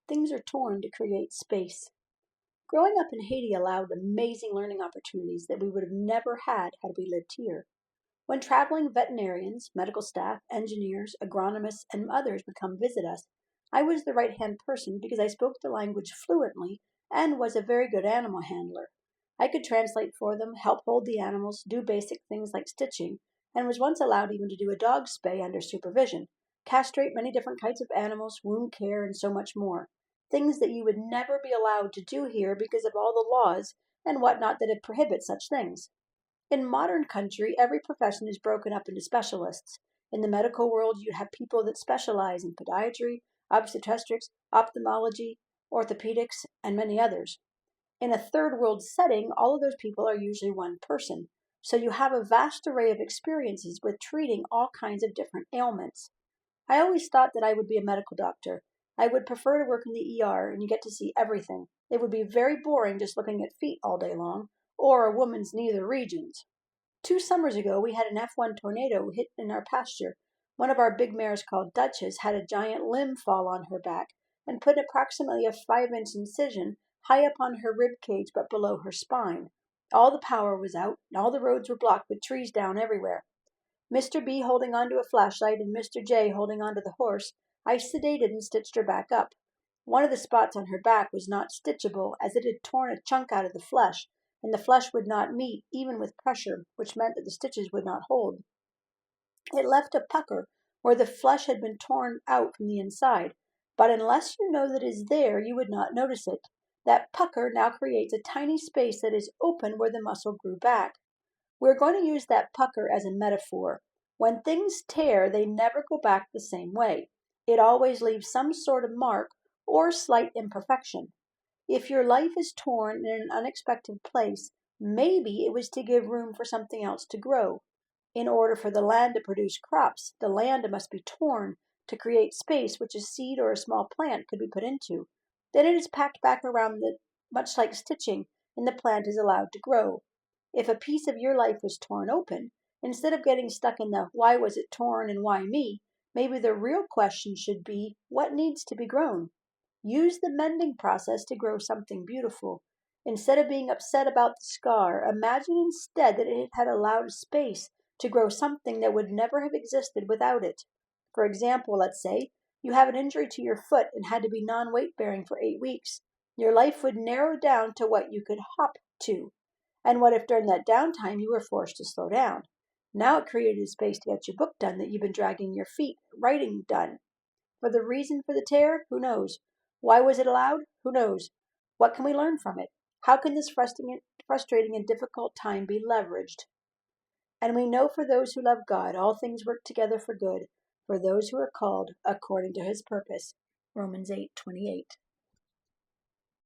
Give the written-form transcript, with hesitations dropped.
Things are torn to create space. Growing up in Haiti allowed amazing learning opportunities that we would have never had we lived here. When traveling veterinarians, medical staff, engineers, agronomists, and others would come visit us, I was the right hand person because I spoke the language fluently and was a very good animal handler. I could translate for them, help hold the animals, do basic things like stitching, and was once allowed even to do a dog spay under supervision, castrate many different kinds of animals, wound care, and so much more. Things that you would never be allowed to do here because of all the laws and whatnot that prohibit such things. In modern country, every profession is broken up into specialists. In the medical world, you have people that specialize in podiatry, obstetrics, ophthalmology, orthopedics, and many others. In a third world setting, all of those people are usually one person. So you have a vast array of experiences with treating all kinds of different ailments. I always thought that I would be a medical doctor. I would prefer to work in the ER and you get to see everything. It would be very boring just looking at feet all day long, or a woman's nether regions. 2 summers ago, we had an F1 tornado hit in our pasture. One of our big mares called Duchess had a giant limb fall on her back and put approximately a 5-inch incision high up on her rib cage but below her spine. All the power was out, and all the roads were blocked with trees down everywhere. Mr. B holding onto a flashlight and Mr. J holding onto the horse, I sedated and stitched her back up. One of the spots on her back was not stitchable as it had torn a chunk out of the flesh, and the flesh would not meet even with pressure, which meant that the stitches would not hold. It left a pucker where the flesh had been torn out from the inside, but unless you know that it is there, you would not notice it. That pucker now creates a tiny space that is open where the muscle grew back. We're going to use that pucker as a metaphor. When things tear, they never go back the same way. It always leaves some sort of mark or slight imperfection. If your life is torn in an unexpected place, maybe it was to give room for something else to grow. In order for the land to produce crops, the land must be torn to create space which a seed or a small plant could be put into. Then it is packed back around much like stitching, and the plant is allowed to grow. If a piece of your life was torn open, instead of getting stuck in the why was it torn and why me, maybe the real question should be what needs to be grown? Use the mending process to grow something beautiful. Instead of being upset about the scar, imagine instead that it had allowed space to grow something that would never have existed without it. For example, let's say you have an injury to your foot and had to be non-weight bearing for 8 weeks. Your life would narrow down to what you could hop to. And what if during that downtime you were forced to slow down? Now it created a space to get your book done that you've been dragging your feet writing done. For the reason for the tear, who knows? Why was it allowed? Who knows? What can we learn from it? How can this frustrating and difficult time be leveraged? And we know for those who love God, all things work together for good, for those who are called according to his purpose. Romans 8:28.